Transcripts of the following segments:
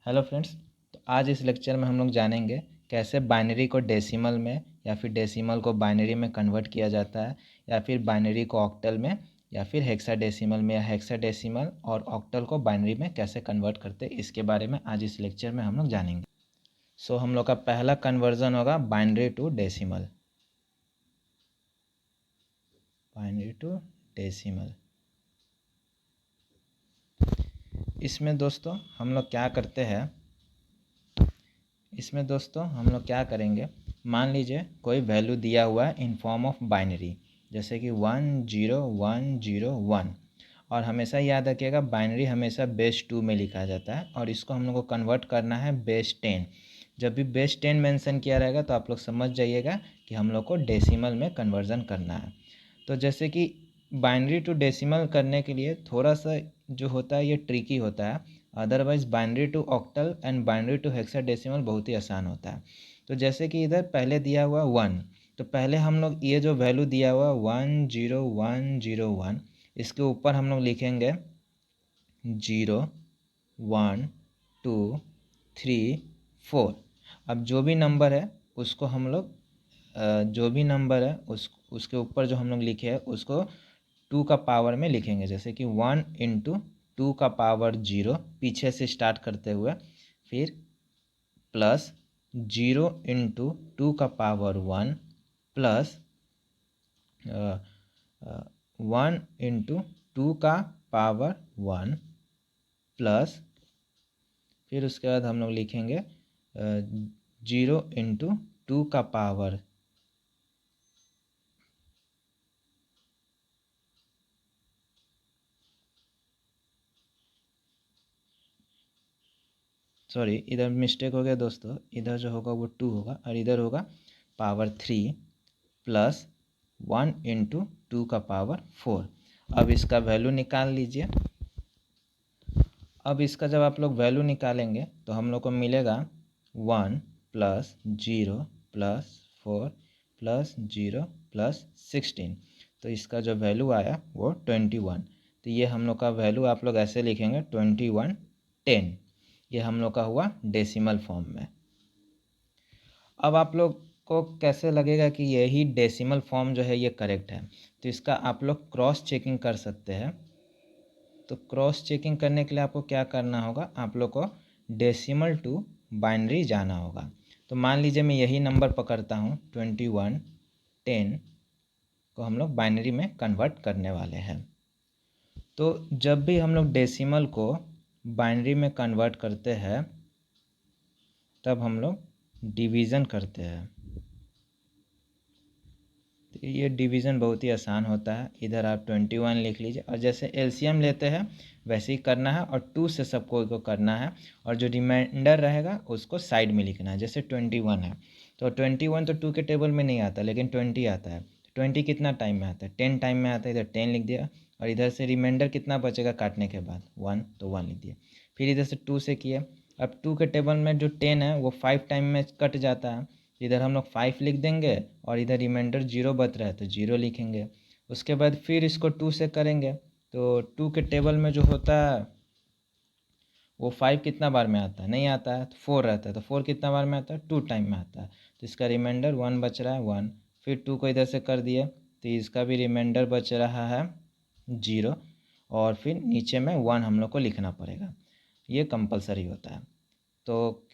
Hello friends. तो आज इस लेक्चर में हम लोग जानेंगे कैसे बाइनरी को डेसिमल में या फिर डेसिमल को बाइनरी में कन्वर्ट किया जाता है, या फिर बाइनरी को ऑक्टल में, या फिर हेक्साडेसिमल में, या हेक्साडेसिमल और ऑक्टल को बाइनरी में कैसे कन्वर्ट करते हैं, इसके बारे में आज इस लेक्चर में हम लोग जानेंगे। सो हम लोग का पहला कन्वर्जन होगा binary to decimal. Binary to decimal. इसमें दोस्तों हम लोग क्या करते हैं, हम लोग क्या करेंगे, मान लीजिए कोई वैल्यू दिया हुआ है इन फॉर्म ऑफ बाइनरी, जैसे कि 10101, और हमेशा याद रखिएगा बाइनरी हमेशा बेस 2 में लिखा जाता है, और इसको हम लोग को कन्वर्ट करना है बेस 10। जब भी बेस 10 मेंशन किया रहेगा तो आप लोग समझ जाइएगा कि हम लोग को डेसिमल में कन्वर्जन करना है। तो जैसे कि बाइनरी टू डेसिमल करने के लिए थोड़ा सा जो होता है ये ट्रिकी होता है, otherwise binary to octal and binary to hexadecimal बहुत ही आसान होता है। तो जैसे कि इधर पहले दिया हुआ 1, तो पहले हम लोग ये जो वैल्यू दिया हुआ 10101, इसके ऊपर हम लोग लिखेंगे 0 1 2 3 4। अब जो भी नंबर है उसको हम लोग जो भी नंबर है उसके ऊपर जो हम लोग लिखे हैं उसको 2 का पावर में लिखेंगे, जैसे कि 1 इंटू 2 का पावर 0 पीछे से स्टार्ट करते हुए, फिर प्लस 0 इंटू 2 का पावर 1 प्लस 1 इंटू 2 का पावर 1 प्लस, फिर उसके बाद हम लोग लिखेंगे 0 इंटू 2 का पावर सॉरी इधर मिस्टेक हो गया दोस्तों, इधर जो होगा वो 2 होगा और इधर होगा पावर 3 प्लस 1 इंटू 2 का पावर 4। अब इसका वैल्यू निकाल लीजिए। अब इसका जब आप लोग वैल्यू निकालेंगे तो हम लोग को मिलेगा 1 प्लस 0 प्लस 4 प्लस 0 प्लस 16। तो इसका जो वैल्यू आया वो 21। तो ये हम लोग का वैल्यू आप लोग ऐसे लिखेंगे 2110। ये हम लोग का हुआ डेसिमल फॉर्म में। अब आप लोग को कैसे लगेगा कि यही डेसिमल फॉर्म जो है ये करेक्ट है, तो इसका आप लोग क्रॉस चेकिंग कर सकते हैं। तो क्रॉस चेकिंग करने के लिए आपको क्या करना होगा, आप लोग को डेसिमल टू बाइनरी जाना होगा। तो मान लीजिए मैं यही नंबर पकड़ता हूँ 2110 को हम लोग बाइनरी में कन्वर्ट करने वाले हैं। तो जब भी हम लोग डेसिमल को बाइनरी में कन्वर्ट करते हैं तब हम लोग डिवीज़न करते हैं। तो ये डिवीज़न बहुत ही आसान होता है। इधर आप 21 लिख लीजिए, और जैसे एलसीएम लेते हैं वैसे ही करना है, और 2 से सबको को करना है, और जो रिमाइंडर रहेगा उसको साइड में लिखना है। जैसे 21 है तो 21 तो 2 के टेबल में नहीं आता, लेकिन 20 आता है। 20 कितना टाइम में आता है, 10 टाइम में आता है। इधर 10 लिख दिया, और इधर से रिमाइंडर कितना बचेगा काटने के बाद 1, तो 1 लिख दिया। फिर इधर से 2 से किए, अब 2 के टेबल में जो 10 है वो 5 टाइम में कट जाता है, इधर हम लोग 5 लिख देंगे, और इधर रिमाइंडर 0 बच रहा है तो 0 लिखेंगे। उसके बाद फिर इसको 2 से करेंगे, तो 2 के टेबल में जो होता है वो 5 कितना बार में आता है, नहीं आता है, तो 4 रहता है। तो 4 कितना बार में आता है, 2 टाइम में आता है। तो इसका रिमाइंडर 1 बच रहा है, 1। फिर 2 को इधर से कर दिए तो इसका भी रिमाइंडर बच रहा है 0, और फिर नीचे में 1 हम लोग को लिखना पड़ेगा। ये कंपलसरी होता है। तो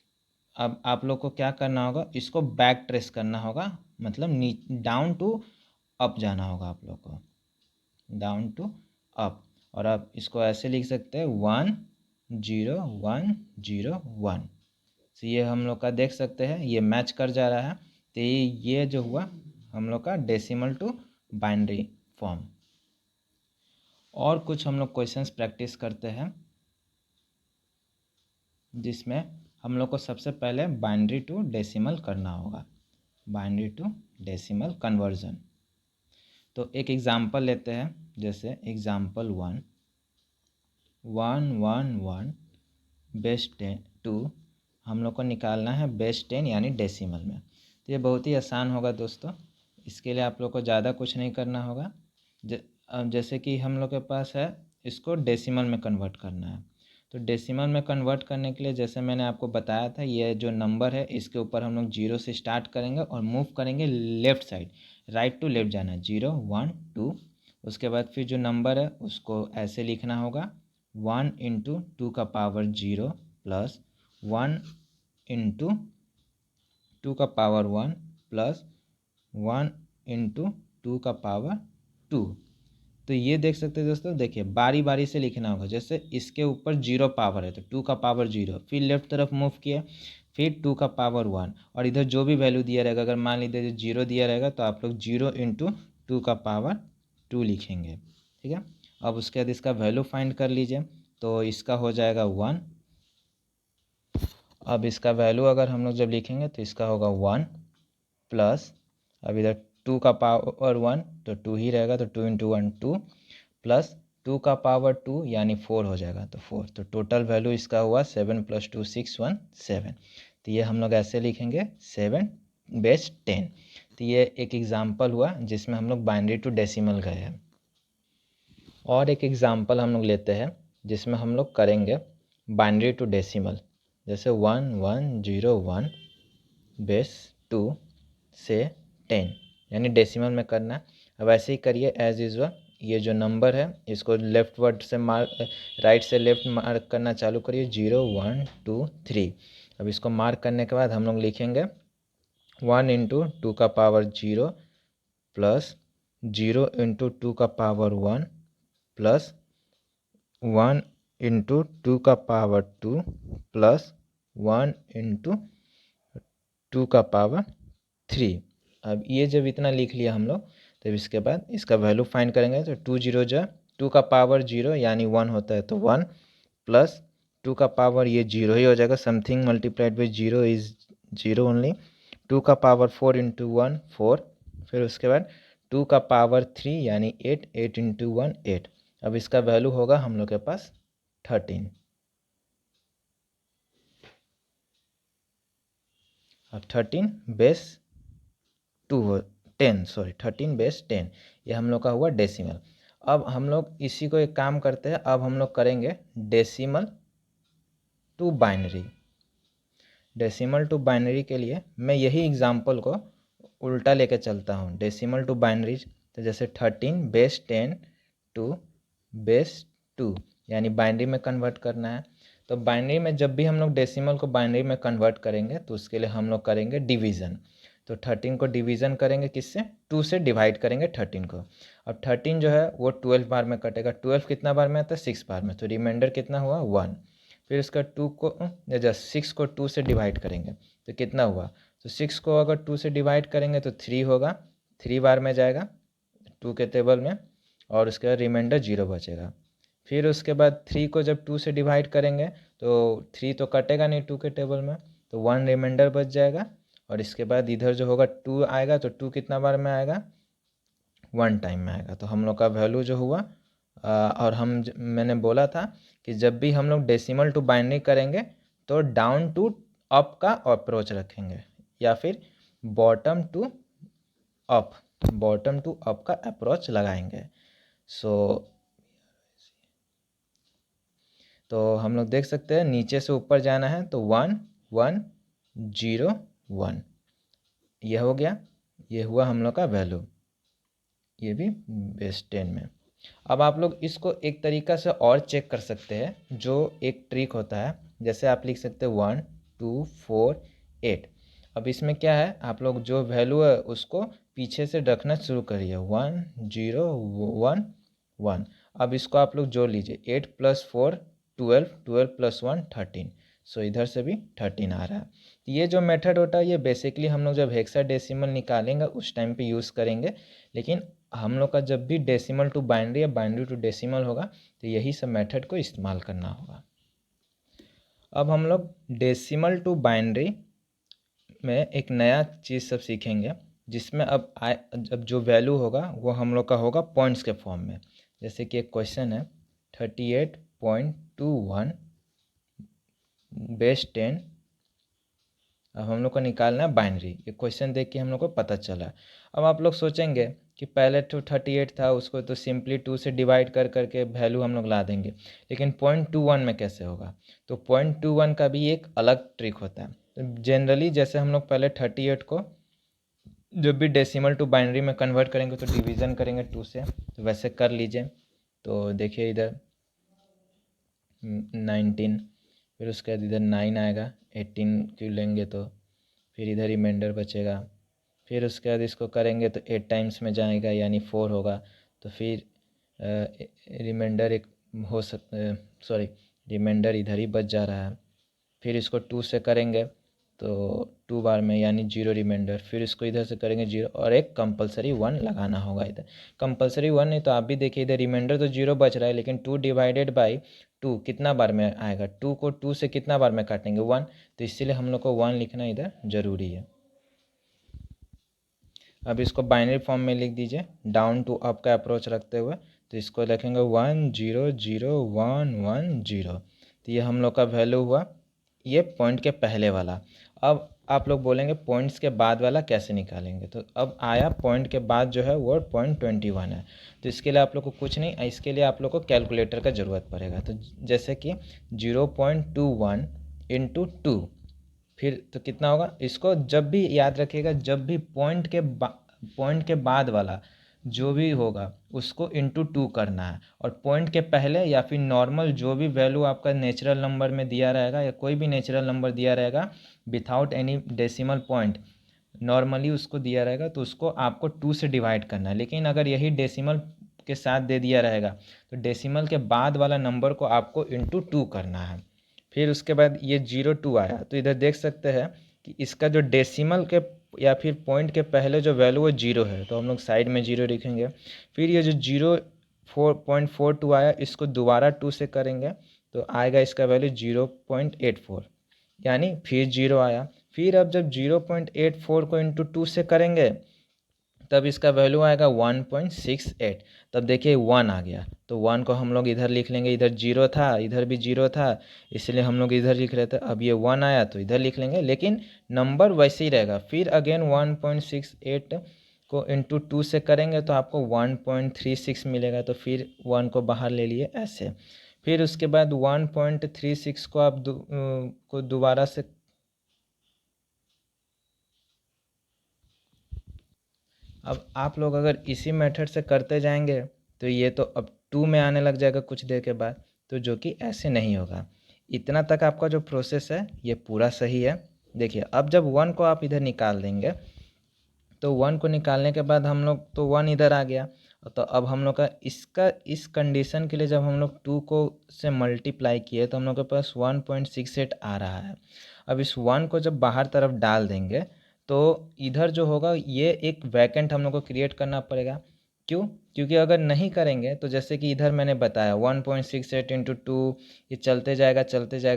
अब आप लोग को क्या करना होगा, इसको बैक ट्रेस करना होगा, मतलब डाउन टू अप जाना होगा आप लोग को, डाउन टू अप। और आप इसको ऐसे लिख सकते हैं 10101। तो ये हम लोग का देख सकते हैं ये मैच कर जा रहा है। तो ये जो हुआ हम लोग का डेसिमल टू बाइनरी फॉर्म। और कुछ हम लोग क्वेश्चंस प्रैक्टिस करते हैं, जिसमें हम लोग को सबसे पहले बाइनरी टू डेसिमल करना होगा, बाइनरी टू डेसिमल कन्वर्जन। तो एक एग्जांपल लेते हैं, जैसे एग्जांपल 1 बेस 2 हम लोग को निकालना है बेस 10 यानी डेसिमल में। तो ये बहुत ही आसान होगा दोस्तों। इसके लिए आप लोग को ज़्यादा कुछ नहीं करना होगा। जैसे कि हम लोग के पास है, इसको डेसिमल में कन्वर्ट करना है। तो डेसिमल में कन्वर्ट करने के लिए जैसे मैंने आपको बताया था, ये जो नंबर है इसके ऊपर हम लोग 0 से स्टार्ट करेंगे और मूव करेंगे left side, right to left जाना है, 0 1 2। उसके बाद फिर जो नंबर है उसको ऐसे लिखना होगा 1 इंटू 2 का पावर 0 प्लस 1 इंटू 2 का पावर 1 प्लस 1 इंटू 2 का पावर 2। तो ये देख सकते हैं दोस्तों, देखिए बारी बारी से लिखना होगा। जैसे इसके ऊपर 0 पावर है तो 2 का पावर 0, फिर लेफ्ट तरफ मूव किया, फिर 2 का पावर 1, और इधर जो भी वैल्यू दिया रहेगा, अगर मान लीजिए 0 दिया रहेगा तो आप लोग 0 इंटू 2 का पावर 2 लिखेंगे। ठीक है, अब उसके बाद इसका वैल्यू फाइंड कर लीजिए, तो इसका हो जाएगा 1। अब इसका वैल्यू अगर हम लोग जब लिखेंगे तो इसका होगा 1 प्लस, अब इधर 2 का पावर 1 तो 2 ही रहेगा, तो 2 इंटू 1 2 प्लस 2 का पावर 2 यानी 4 हो जाएगा, तो 4। तो टोटल वैल्यू इसका हुआ 7 + 2 6 1 7। तो ये हम लोग ऐसे लिखेंगे 7 बेस 10। तो ये एक एग्जाम्पल हुआ जिसमें हम लोग बाइनरी टू डेसिमल गए हैं। और एक एग्जाम्पल हम लोग लेते हैं जिसमें हम लोग करेंगे बाइनरी टू डेसिमल, जैसे 1 1 0 1 बेस 2 से 10, यानी डेसिमल में करना है। अब ऐसे ही करिए एज यूजुअल। ये जो नंबर है इसको लेफ्ट वर्ड से मार्क, राइट से लेफ्ट मार्क करना चालू करिए, 0 1 2 3। अब इसको मार्क करने के बाद हम लोग लिखेंगे 1 इंटू 2 का पावर 0 प्लस 0 इंटू 2 का पावर 1 प्लस 1 इंटू 2 का पावर 2 प्लस 1 इंटू 2 का पावर 3। अब ये जब इतना लिख लिया हम लोग, तब इसके बाद इसका वैल्यू फाइंड करेंगे, तो 2 0 जा 2 का पावर 0 यानी 1 होता है, तो 1 प्लस 2 का पावर ये 0 ही हो जाएगा, something multiplied by 0 is 0 only. 2 का पावर 4 इंटू 1 4, फिर उसके बाद 2 का पावर 3 यानी 8, 8 इंटू 1 8। अब इसका वैल्यू होगा हम लोग के पास 13। अब 13 बेस 2 हो 10, सॉरी 13 बेस 10, ये हम लोग का हुआ डेसिमल। अब हम लोग इसी को एक काम करते हैं, अब हम लोग करेंगे decimal to binary. Decimal to binary के लिए मैं यही एग्जांपल को उल्टा लेके चलता हूँ, डेसिमल टू बाइनरी। तो जैसे 13 बेस 10 टू बेस 2, यानी बाइनरी में कन्वर्ट करना है। तो बाइनरी में जब भी हम लोग डेसिमल को बाइनरी में कन्वर्ट करेंगे तो उसके लिए हम लोग करेंगे डिवीज़न। तो 13 को डिवीज़न करेंगे किससे, 2 से डिवाइड करेंगे 13 को। अब 13 जो है वो 12 बार में कटेगा, 12 कितना बार में आता है, 6 बार में, तो रिमाइंडर कितना हुआ 1। फिर इसका 2 को या 6 को 2 से डिवाइड करेंगे तो कितना हुआ, तो 6 को अगर 2 से डिवाइड करेंगे तो 3 होगा, 3 बार में जाएगा 2 के टेबल में, और उसके बाद रिमाइंडर 0 बचेगा। फिर उसके बाद 3 को जब 2 से डिवाइड करेंगे तो 3 तो कटेगा नहीं 2 के टेबल में, तो 1 रिमाइंडर बच जाएगा। और इसके बाद इधर जो होगा 2 आएगा, तो 2 कितना बार में आएगा, 1 टाइम में आएगा। तो हम लोग का वैल्यू जो हुआ और मैंने बोला था कि जब भी हम लोग डेसिमल टू बाइनरी करेंगे तो डाउन टू अप का अप्रोच रखेंगे, या फिर bottom to up, bottom to up का अप्रोच लगाएंगे। सो तो हम लोग देख सकते हैं नीचे से ऊपर जाना है, तो 1 1 0 1, यह हो गया, ये हुआ हम लोग का वैल्यू, ये भी बेस 10 में। अब आप लोग इसको एक तरीका से और चेक कर सकते हैं, जो एक ट्रिक होता है। जैसे आप लिख सकते हैं 1 2 4 8। अब इसमें क्या है, आप लोग जो वैल्यू है उसको पीछे से रखना शुरू करिए, 1 0 1 1। अब इसको आप लोग जोड़ लीजिए, 8 + 4 12, 12 + 1 13। सो इधर से भी 13 आ रहा है। तो ये जो मेथड होता है ये बेसिकली हम लोग जब हेक्साडेसिमल निकालेंगे उस टाइम पे यूज़ करेंगे, लेकिन हम लोग का जब भी डेसिमल टू बाइनरी या बाइनरी टू डेसिमल होगा तो यही सब मेथड को इस्तेमाल करना होगा। अब हम लोग डेसिमल टू बाइनरी में एक नया चीज़ सब सीखेंगे, जिसमें अब जो वैल्यू होगा वो हम लोग का होगा पॉइंट्स के फॉर्म में। जैसे कि एक क्वेश्चन है 38.21 बेस 10 अब हम लोग को निकालना है बाइनरी। ये क्वेश्चन देख के हम लोग को पता चला। अब आप लोग सोचेंगे कि पहले 238 था, उसको तो सिंपली 2 से डिवाइड कर करके वैल्यू हम लोग ला देंगे, लेकिन 0.21 में कैसे होगा? तो 0.21 का भी एक अलग ट्रिक होता है। तो जनरली जैसे हम लोग पहले 38 को जब भी डेसिमल टू बाइनरी में कन्वर्ट करेंगे तो डिवीज़न करेंगे 2 से, तो वैसे कर लीजिए। तो देखिए इधर 19, फिर उसके बाद इधर 9 आएगा, 18 क्यों लेंगे तो फिर इधर रिमाइंडर बचेगा। फिर उसके बाद इसको करेंगे तो 8 टाइम्स में जाएगा यानी 4 होगा। तो फिर रिमाइंडर एक हो सॉरी रिमाइंडर इधर ही बच जा रहा है। फिर इसको 2 से करेंगे तो 2 बार में यानी 0 रिमाइंडर। फिर इसको इधर से करेंगे 0 और एक कंपलसरी 1 लगाना होगा इधर। कंपलसरी 1 नहीं तो आप भी देखिए इधर रिमाइंडर तो 0 बच रहा है, लेकिन 2 डिवाइडेड बाई 2 कितना बार में आएगा? 2 को 2 से कितना बार में काटेंगे? 1। तो इसीलिए हम लोग को 1 लिखना इधर ज़रूरी है। अब इसको बाइनरी फॉर्म में लिख दीजिए डाउन टू अप का अप्रोच रखते हुए। तो इसको लिखेंगे 1 0 0 1 1 0। तो ये हम लोग का वैल्यू हुआ, ये पॉइंट के पहले वाला। अब आप लोग बोलेंगे पॉइंट्स के बाद वाला कैसे निकालेंगे? तो अब आया पॉइंट के बाद जो है वो 0.21 है। तो इसके लिए आप लोग को कुछ नहीं, इसके लिए आप लोग को कैलकुलेटर का ज़रूरत पड़ेगा। तो जैसे कि 0.21 इंटू 2, फिर तो कितना होगा? इसको जब भी याद रखिएगा, जब भी पॉइंट के बाद वाला जो भी होगा उसको इंटू 2 करना है, और पॉइंट के पहले या फिर नॉर्मल जो भी वैल्यू आपका नेचुरल नंबर में दिया रहेगा या कोई भी नेचुरल नंबर दिया रहेगा without any decimal point, normally उसको दिया रहेगा तो उसको आपको 2 से डिवाइड करना है। लेकिन अगर यही डेसिमल के साथ दे दिया रहेगा तो डेसिमल के बाद वाला नंबर को आपको इंटू 2 करना है। फिर उसके बाद ये 0.2 आया तो इधर देख सकते हैं कि इसका जो डेसिमल के या फिर पॉइंट के पहले जो वैल्यू वो 0 है, तो हम लोग साइड में 0 लिखेंगे। फिर ये जो 0.42 आया इसको दोबारा 2 से करेंगे तो आएगा इसका वैल्यू 0.84, यानी फिर 0 आया। फिर अब जब 0.84 को इंटू 2 से करेंगे तब इसका वैल्यू आएगा 1.68। तब देखिए 1 आ गया, तो 1 को हम लोग इधर लिख लेंगे, इधर 0 था इधर भी 0 था इसलिए हम लोग इधर लिख रहे थे। अब ये 1 आया तो इधर लिख लेंगे, लेकिन नंबर वैसे ही रहेगा। फिर अगेन 1.68 को इंटू 2 से करेंगे तो आपको 1.36 मिलेगा। तो फिर 1 को बाहर ले लिए ऐसे। फिर उसके बाद 1.36 को आप दोबारा से अब आप लोग अगर इसी मेथड से करते जाएंगे तो ये तो अब 2 में आने लग जाएगा कुछ देर के बाद, तो जो कि ऐसे नहीं होगा। इतना तक आपका जो प्रोसेस है ये पूरा सही है। देखिए अब जब 1 को आप इधर निकाल देंगे तो 1 को निकालने के बाद हम लोग तो 1 इधर आ गया। तो अब हम लोग का इसका इस कंडीशन के लिए जब हम लोग 2 को से मल्टीप्लाई किए तो हम लोग के पास 1.68 आ रहा है। अब इस 1 को जब बाहर तरफ डाल देंगे तो इधर जो होगा ये एक वैकेंट हम लोग को क्रिएट करना पड़ेगा। क्यों? क्योंकि अगर नहीं करेंगे तो जैसे कि इधर मैंने बताया 1.68 इंटू 2, ये चलते जाएगा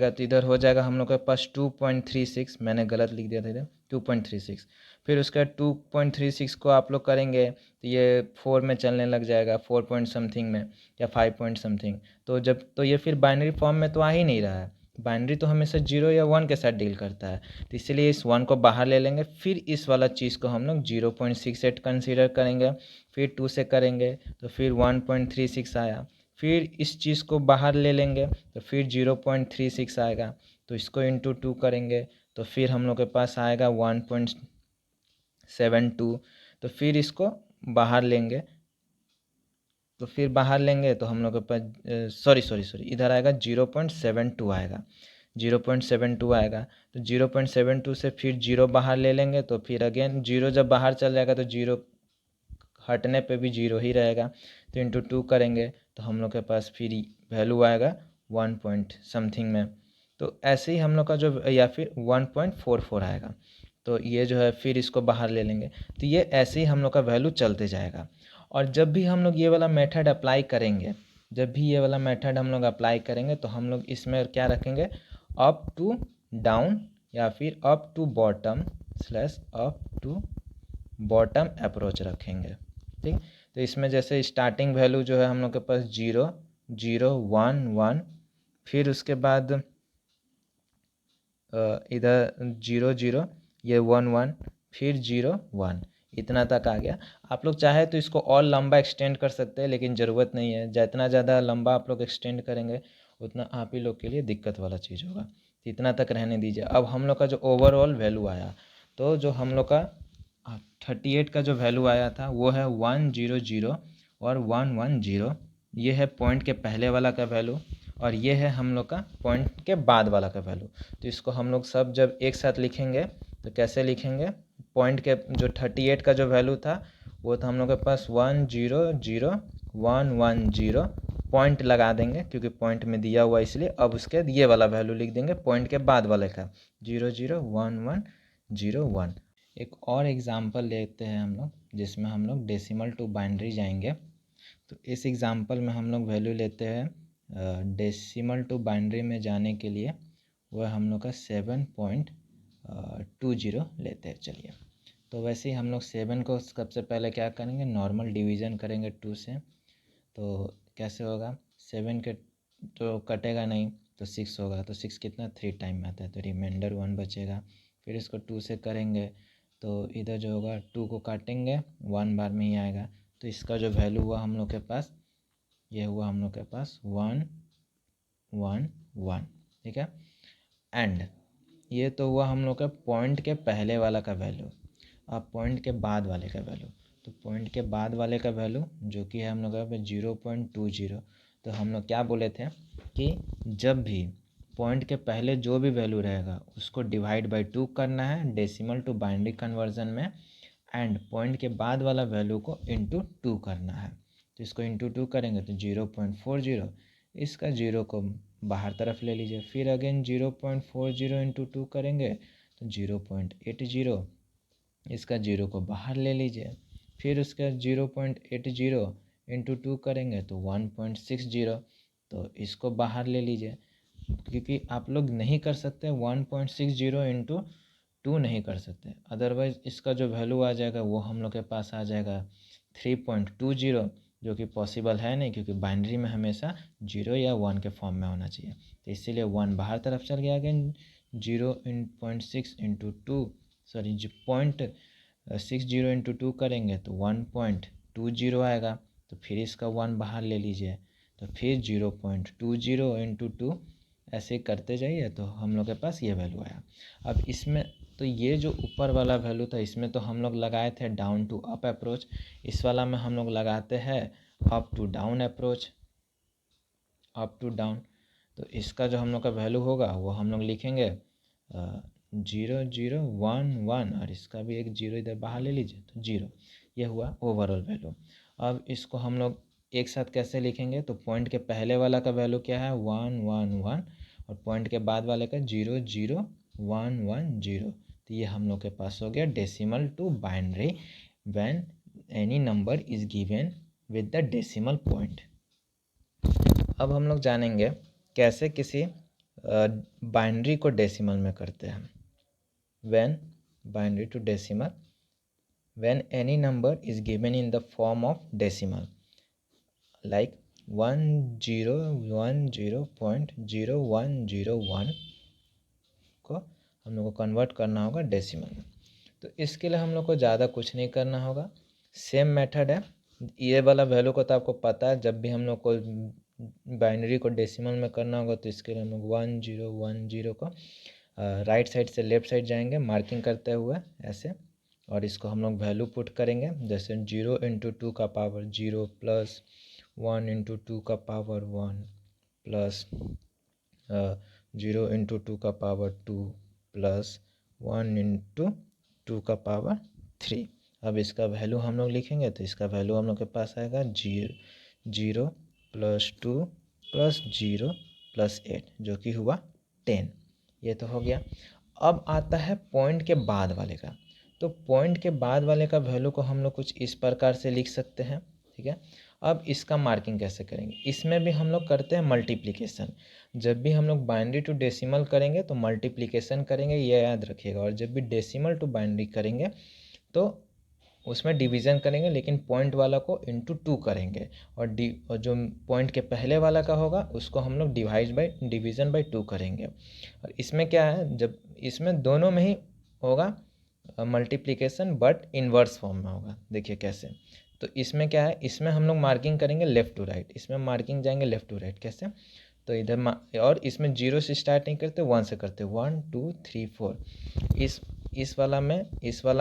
तो इधर हो जाएगा हम लोग के पास 2.36। मैंने गलत लिख दिया था इधर 2.36। फिर उसका 2.36 को आप लोग करेंगे तो ये 4 में चलने लग जाएगा, 4 पॉइंट समथिंग में या 5 पॉइंट समथिंग। तो जब तो ये फिर बाइनरी फॉर्म में तो आ ही नहीं रहा है। बाइनरी तो हमेशा 0 या 1 के साथ डील करता है, तो इसलिए इस 1 को बाहर ले लेंगे। फिर इस वाला चीज़ को हम लोग 0.68 कंसीडर करेंगे। फिर 2 से करेंगे तो फिर 1.36 आया। फिर इस चीज़ को बाहर ले लेंगे तो फिर 0.36 आएगा। तो इसको इंटू 2 करेंगे तो फिर हम लोग के पास आएगा 1.72। तो फिर इसको बाहर लेंगे तो फिर बाहर लेंगे तो हम लोग के पास सॉरी इधर आएगा 0.72 आएगा, 0.72 आएगा। तो 0.72 से फिर 0 बाहर ले लेंगे तो फिर अगेन 0 जब बाहर चल जाएगा तो 0 हटने पे भी 0 ही रहेगा। तो इंटू 2 करेंगे तो हम लोग के पास फिर वैल्यू आएगा 1 पॉइंट समथिंग में। तो ऐसे ही हम लोग का जो या फिर 1.44 आएगा। तो ये जो है फिर इसको बाहर ले लेंगे। तो ये ऐसे ही हम लोग का वैल्यू चलते जाएगा। और जब भी हम लोग ये वाला मेथड अप्लाई करेंगे, जब भी ये वाला मेथड हम लोग अप्लाई करेंगे तो हम लोग इसमें क्या रखेंगे? अप टू डाउन या फिर up to bottom slash up to bottom approach रखेंगे। ठीक, तो इसमें जैसे स्टार्टिंग वैल्यू जो है हम लोग के पास 0 0 1 1, फिर उसके बाद इधर 0 0, ये 1 1, फिर 0 1, इतना तक आ गया। आप लोग चाहे तो इसको और लंबा एक्सटेंड कर सकते हैं, लेकिन ज़रूरत नहीं है। जितना ज़्यादा लंबा आप लोग एक्सटेंड करेंगे उतना आप ही लोग के लिए दिक्कत वाला चीज़ होगा। तो इतना तक रहने दीजिए। अब हम लोग का जो ओवरऑल वैल्यू आया, तो जो हम लोग का 38 का जो वैल्यू आया था वो है 100 और 110। ये है पॉइंट के पहले वाला का वैल्यू, और ये है हम लोग का पॉइंट के बाद वाला का वैल्यू। तो इसको हम लोग सब जब एक साथ लिखेंगे तो कैसे लिखेंगे, पॉइंट के जो 38 का जो वैल्यू था वो था हम लोग के पास 100 110, पॉइंट लगा देंगे क्योंकि पॉइंट में दिया हुआ इसलिए। अब उसके बाद ये वाला वैल्यू लिख देंगे पॉइंट के बाद वाले का, 001101। एक और एग्ज़ाम्पल लेते हैं हम लोग, जिसमें हम लोग डेसिमल टू बाइनरी जाएंगे। तो इस एग्ज़ाम्पल में हम लोग वैल्यू लेते हैं डेसिमल टू बाइनरी में जाने के लिए वह हम लोग का 7.20 लेते हैं। चलिए, तो वैसे ही हम लोग 7 को सबसे पहले क्या करेंगे, नॉर्मल डिवीज़न करेंगे 2 से। तो कैसे होगा, 7 के तो कटेगा नहीं तो 6 होगा, तो 6 कितना 3 टाइम में आता है, तो रिमाइंडर 1 बचेगा। फिर इसको 2 से करेंगे तो इधर जो होगा 2 को काटेंगे 1 बार में ही आएगा। तो इसका जो वैल्यू हुआ हम लोग के पास, ये हुआ हम लोग के पास 111, ठीक है। एंड ये तो हुआ हम लोग का पॉइंट के पहले वाला का वैल्यू। अब पॉइंट के बाद वाले का वैल्यू, तो पॉइंट के बाद वाले का वैल्यू जो कि है हम लोग का 0.20। तो हम लोग क्या बोले थे कि जब भी पॉइंट के पहले जो भी वैल्यू रहेगा उसको डिवाइड बाई 2 करना है डेसिमल टू बाइनरी कन्वर्जन में, एंड पॉइंट के बाद वाला वैल्यू को इंटू 2 करना है। तो इसको इंटू 2 करेंगे तो 0.40, इसका 0 को बाहर तरफ ले लीजिए। फिर अगेन 0.40 इंटू 2 करेंगे तो 0.80, इसका 0 को बाहर ले लीजिए। फिर उसका 0.80 इंटू 2 करेंगे तो 1.60, तो इसको बाहर ले लीजिए। क्योंकि आप लोग नहीं कर सकते 1.60 इंटू 2 नहीं कर सकते, अदरवाइज़ इसका जो वैल्यू आ जाएगा वो हम लोग के पास आ जाएगा 3.20, जो कि पॉसिबल है नहीं, क्योंकि बाइनरी में हमेशा 0 या 1 के फॉर्म में होना चाहिए। तो इसीलिए 1 बाहर तरफ चल गया। अगेन 0.6 इंटू 2, सॉरी 0.60 इंटू 2 करेंगे तो 1.20 आएगा। तो फिर इसका 1 बाहर ले लीजिए, तो फिर 0.20 इंटू 2, ऐसे करते जाइए तो हम लोग के पास ये वैल्यू आया। अब इसमें तो ये जो ऊपर वाला वैल्यू था इसमें तो हम लोग लगाए थे डाउन टू अप अप्रोच, इस वाला में हम लोग लगाते हैं up to down approach, up to down. तो इसका जो हम लोग का वैल्यू होगा वो हम लोग लिखेंगे 0011, और इसका भी एक 0 इधर बाहर ले लीजिए तो 0। ये हुआ ओवरऑल वैल्यू। अब इसको हम लोग एक साथ कैसे लिखेंगे, तो पॉइंट के पहले वाला का वैल्यू क्या है 111, और पॉइंट के बाद वाले का 00110। तो ये हम लोग के पास हो गया decimal to binary when any number is given with the decimal point. अब हम लोग जानेंगे कैसे किसी बाइनरी को डेसिमल में करते हैं। When binary to decimal, when any number is given in the form of decimal, like 1010.0101 को हम लोग को कन्वर्ट करना होगा डेसिमल में। तो इसके लिए हम लोग को ज़्यादा कुछ नहीं करना होगा, सेम मेथड है। ये वाला वैल्यू को तो आपको पता है, जब भी हम लोग को बाइनरी को डेसिमल में करना होगा तो इसके लिए हम लोग 1010 को राइट साइड से लेफ़्ट साइड जाएंगे मार्किंग करते हुए ऐसे, और इसको हम लोग वैल्यू पुट करेंगे। जैसे 0 इंटू 2 का पावर 0 प्लस 1 इंटू 2 का पावर 1 प्लस 0 इंटू 2 का पावर 2 प्लस 1 इंटू 2 का पावर 3। अब इसका वैल्यू हम लोग लिखेंगे तो इसका वैल्यू हम लोग के पास आएगा 0 प्लस 2 प्लस 0 प्लस 8, जो कि हुआ 10। ये तो हो गया। अब आता है पॉइंट के बाद वाले का। तो पॉइंट के बाद वाले का वैल्यू को हम लोग कुछ इस प्रकार से लिख सकते हैं, ठीक है। अब इसका मार्किंग कैसे करेंगे, इसमें भी हम लोग करते हैं मल्टीप्लिकेशन। जब भी हम लोग बाइनरी टू डेसिमल करेंगे तो मल्टीप्लिकेशन करेंगे, ये याद रखिएगा। और जब भी डेसिमल टू बाइनरी करेंगे तो उसमें डिवीज़न करेंगे, लेकिन पॉइंट वाला को इंटू 2 करेंगे, और जो पॉइंट के पहले वाला का होगा उसको हम लोग डिवीज़न बाई 2 करेंगे। और इसमें क्या है, जब इसमें दोनों में ही होगा मल्टीप्लिकेशन, बट इन्वर्स फॉर्म में होगा। देखिए कैसे, तो इसमें क्या है, इसमें हम लोग मार्किंग करेंगे लेफ़्ट टू राइट, इसमें मार्किंग जाएंगे लेफ़्ट टू राइट। कैसे, तो इधर और इसमें 0 से स्टार्ट नहीं करते, 1 से करते, 1 2 3 4। इस वाला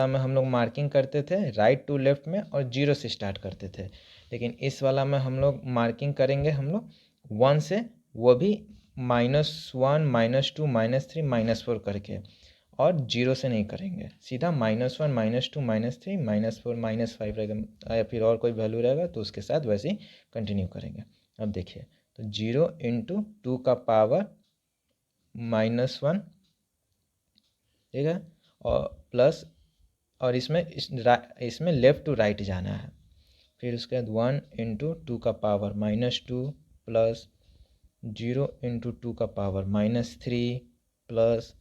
में हम लोग मार्किंग करते थे राइट टू लेफ़्ट में और 0 से स्टार्ट करते थे। लेकिन इस वाला में हम लोग मार्किंग करेंगे हम लोग 1 से, वो भी -1 -2 -3 -4 करके, और 0 से नहीं करेंगे, सीधा -1 -2 -3 -4 -5 रहेगा, या फिर और कोई वैल्यू रहेगा तो उसके साथ वैसे ही कंटिन्यू करेंगे। अब देखिए, तो 0 × 2 का पावर -1, ठीक है, और प्लस, और इसमें लेफ़्ट टू राइट जाना है। फिर उसके बाद 1 × 2 का पावर -2 प्लस 0 × 2 का पावर -3 प्लस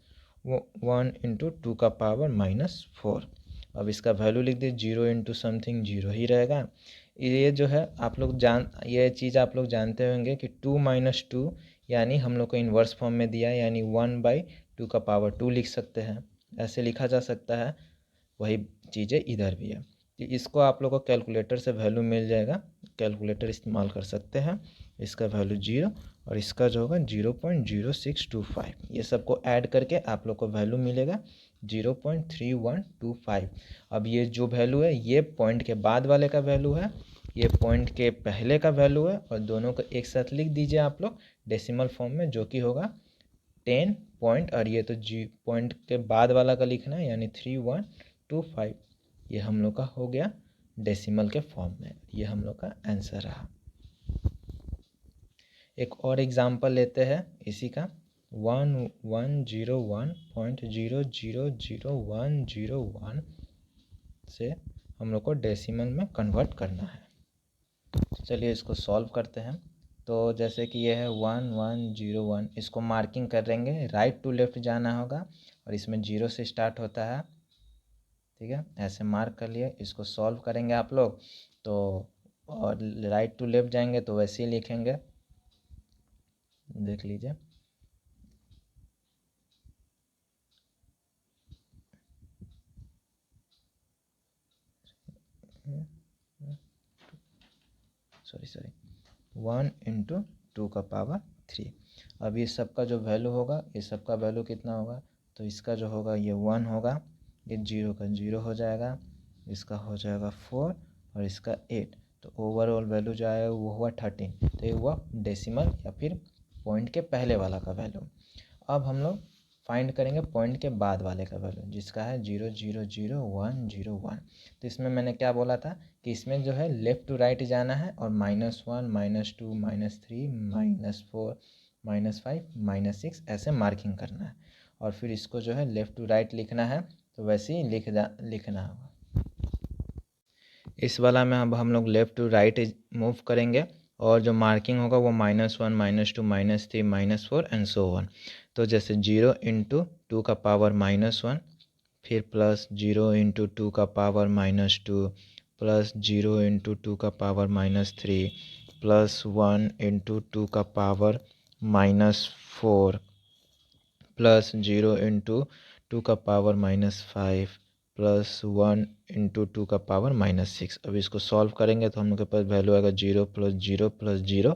1 × 2 का पावर -4। अब इसका वैल्यू लिख दे, 0 × समथिंग 0 ही रहेगा। ये जो है ये चीज़ आप लोग जानते होंगे कि 2 - 2 यानी हम लोग को इन्वर्स फॉर्म में दिया है, यानी 1/2 का पावर 2 लिख सकते हैं, ऐसे लिखा जा सकता है। वही चीज़ें इधर भी है। तो इसको आप लोग को कैलकुलेटर से वैल्यू मिल जाएगा, कैलकुलेटर इस्तेमाल कर सकते हैं। इसका वैल्यू 0 और इसका जो होगा 0.0625, ये सबको ऐड करके आप लोग को वैल्यू मिलेगा 0.3125। अब ये जो वैल्यू है ये पॉइंट के बाद वाले का वैल्यू है, ये पॉइंट के पहले का वैल्यू है, और दोनों को एक साथ लिख दीजिए आप लोग डेसिमल फॉर्म में, जो कि होगा 10 पॉइंट, और ये तो पॉइंट के बाद वाला का लिखना है, यानी 3125। ये हम लोग का हो गया डेसिमल के फॉर्म में, ये हम लोग का आंसर रहा। एक और एग्जांपल लेते हैं इसी का, 1101.000101 से हम लोग को डेसिमल में कन्वर्ट करना है। चलिए इसको सॉल्व करते हैं। तो जैसे कि ये है 1101, इसको मार्किंग करेंगे, राइट टू लेफ़्ट जाना होगा, और इसमें 0 से स्टार्ट होता है, ठीक है, ऐसे मार्क कर लिए। इसको सॉल्व करेंगे आप लोग तो, और राइट टू लेफ़्ट जाएंगे तो वैसे ही लिखेंगे, देख लीजिए। सॉरी 1 × 2 का पावर 3। अब ये सबका जो वैल्यू होगा, ये सबका वैल्यू कितना होगा, तो इसका जो होगा ये 1 होगा, ये 0 का 0 हो जाएगा, इसका हो जाएगा 4, और इसका 8। तो ओवरऑल वैल्यू जो आएगा वो हुआ 13। तो ये हुआ डेसिमल या फिर पॉइंट के पहले वाला का वैल्यू। अब हम लोग फाइंड करेंगे पॉइंट के बाद वाले का वैल्यू, जिसका है 0.00101। तो इसमें मैंने क्या बोला था कि इसमें जो है लेफ़्ट टू राइट जाना है, और -1 -2 -3 -4 -5 -6 ऐसे मार्किंग करना है, और फिर इसको जो है लेफ़्ट टू राइट लिखना है, तो वैसे ही लिखना होगा। इस वाला में अब हम लोग लेफ़्ट टू राइट मूव करेंगे, और जो मार्किंग होगा वो -1 -2 -3 -4 एंड सो ऑन। तो जैसे 0 × 2 का पावर -1, फिर प्लस 0 × 2 का पावर -2, प्लस 0 × 2 का पावर -3, प्लस 1 × 2 का पावर -4, प्लस 0 × 2 का पावर -5, प्लस 1 × 2 का पावर -6। अब इसको सॉल्व करेंगे तो हम लोग के पास वैल्यू आएगा 0 + 0 + 0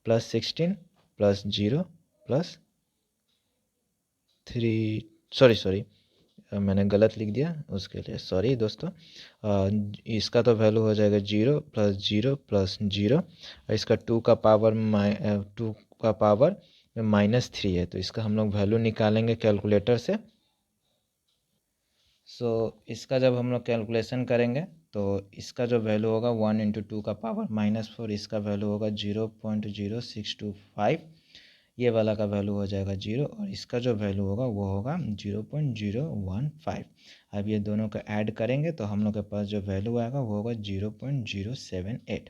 प्लस 16 प्लस 0 प्लस 3। सॉरी मैंने गलत लिख दिया, उसके लिए सॉरी दोस्तों। इसका तो वैल्यू हो जाएगा 0 + 0 + 0, और इसका 2 का पावर -3 है, तो इसका हम लोग वैल्यू निकालेंगे कैलकुलेटर से। इसका जब हम लोग कैलकुलेशन करेंगे तो इसका जो वैल्यू होगा 1 × 2 का पावर -4, इसका वैल्यू होगा 0.0625, ये वाला का वैल्यू हो जाएगा 0, और इसका जो वैल्यू होगा वो होगा 0.015। अब ये दोनों को ऐड करेंगे तो हम लोग के पास जो वैल्यू आएगा वो होगा 0.078।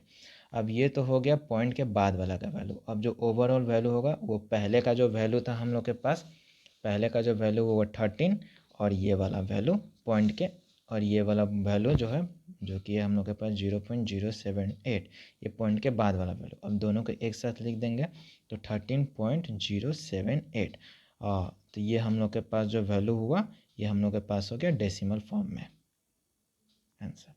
अब ये तो हो गया पॉइंट के बाद वाला का वैल्यू। अब जो ओवरऑल वैल्यू होगा वो पहले का जो वैल्यू था हम लोग के पास, पहले का जो वैल्यू वो 13, और ये वाला वैल्यू पॉइंट के और ये वाला वैल्यू जो है, जो कि है हम लोग के पास 0.078, ये पॉइंट के बाद वाला वैल्यू। अब दोनों को एक साथ लिख देंगे तो 13.078। तो ये हम लोग के पास जो वैल्यू हुआ, ये हम लोग के पास हो गया डेसिमल फॉर्म में आंसर।